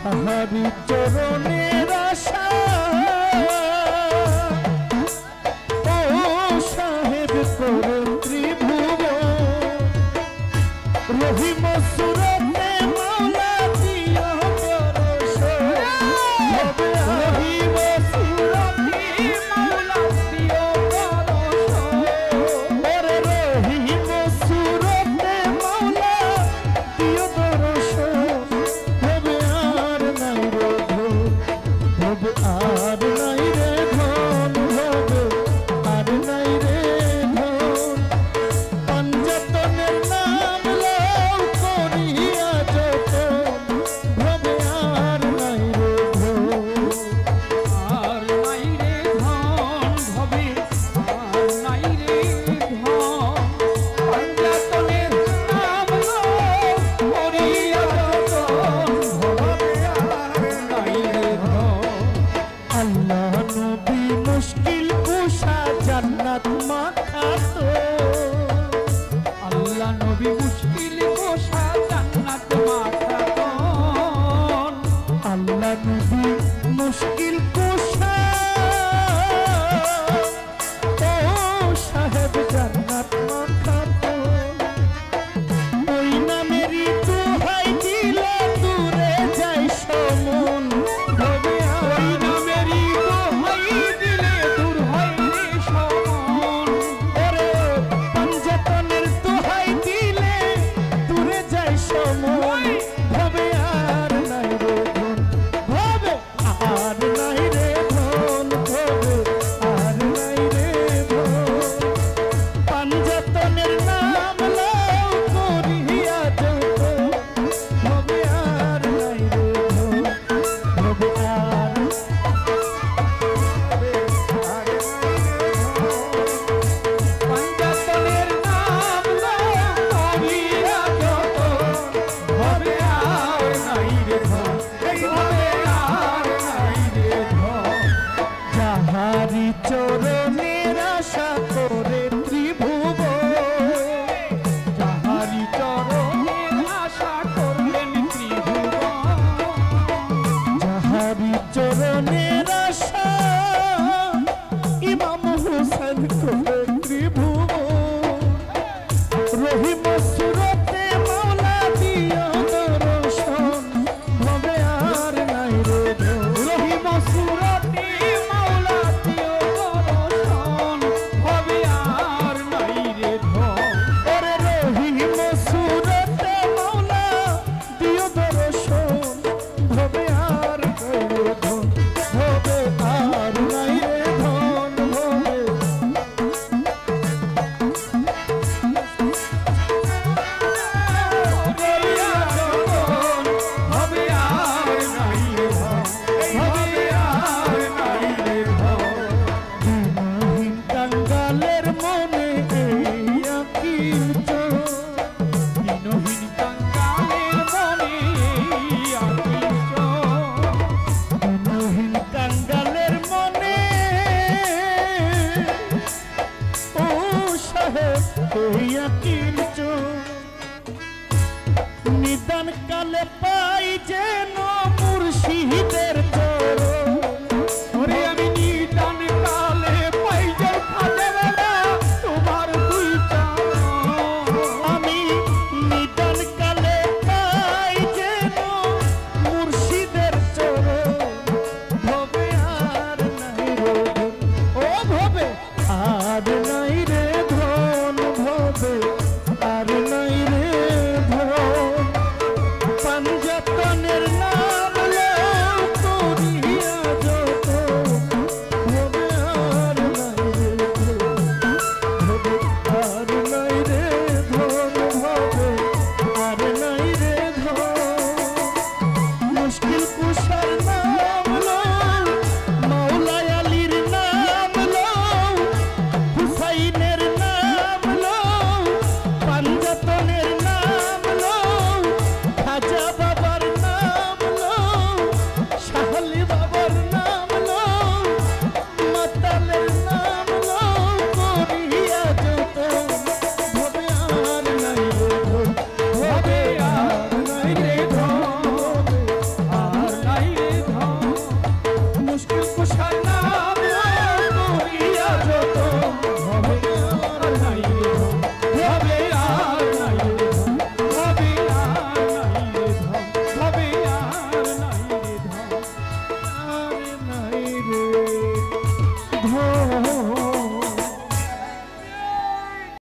যাহারি চরণের আশা ও সাহেব করে ত্রিভুব রহিম সুরতে মাওলা দিও পরশ রহিম সুরতে মাওলা দিও পরশ ওরে রহিম সুরতে মাওলা দিও পরশ হবে আর নাই রে ধন হবে আর নাই রে ধন পঞ্জতনের নাম লও করিয়া যতন হবে আর নাই রে ধন আর নাই রে ধন হবে আর নাই রে ধন পঞ্জতনের নাম লও করিয়া যতন হবে আর নাই রে ধন আল্লাহ নবী মুশকিল কুশা জান্নাত মাখাতো আল্লাহ নবী মুশকিল কুশা জান্নাত মাখাতো আল্লাহ নবী মুশকিল কুশা ও সাহেব জান্নাত মাখাতো ওই নামেরই দোহাই দিলে দূরে যাই সমন হবে ওই নামেরই দোহাই দিলে দূর হয় রে সমন ওরে পঞ্জতনের দোহাই দিলে দূরে যাই সমন হবে আর নাই রে ধন হবে আর নাই রে ধন হবে আর নাই রে ধন পঞ্জতনের নাম লও করিয়া যত হবে আর নাই রে ধন হবে আর পঞ্জতনের নাম লও করিয়া যতন হবে আর নাই রে ধন হবে আর নাই রে ধন যাহারি চরণের আশা করে ত্রিভুব যাহারি চরণের আশা করলেন ত্রিভুবন যাহারি চরণের আশা ইমাম হুসেন করে ত্রিভুব রহিম সুরতে মাওলা দিও দর্শন হবে আর নাই রে ধন রহিম সুরতে মাওলা দিও দর্শন হবে আর নাই রে ধন ওরে রহিম সুরতে মাওলা দিও দর্শন হবে আর নাই রে ধন হবে আর নাই রে ধন হবে করিয়া যতন হবে আর নাই রে ধন হবে আর নাই রে ধন দিনহীন কাঙ্গালের মনে এই আকিল চোখ দিনহীন কাঙ্গালের মনে আকিল দিনহীন কাঙ্গালের মনে ও সাহেব এই আকিল চোখ নিদান কালে পাই যেন মুর্শিদের চরণ ওরে আমি নিদান কালে পাই যে খাদেবেলা তোমার দুই চরণ আমি নিদান কালে পাই যেন মুর্শিদের চরণ ভবে আর নাই রে ধন ও ভবে আর নাই রে ধন ভবে আর নাই রে ধন পঞ্জতনের নাম লও করিয়া যত ভবে আর নাই রে ধন ভবে আর নাই রে ধন ভবে আর নাই রে ধন মুশকিল কুশার না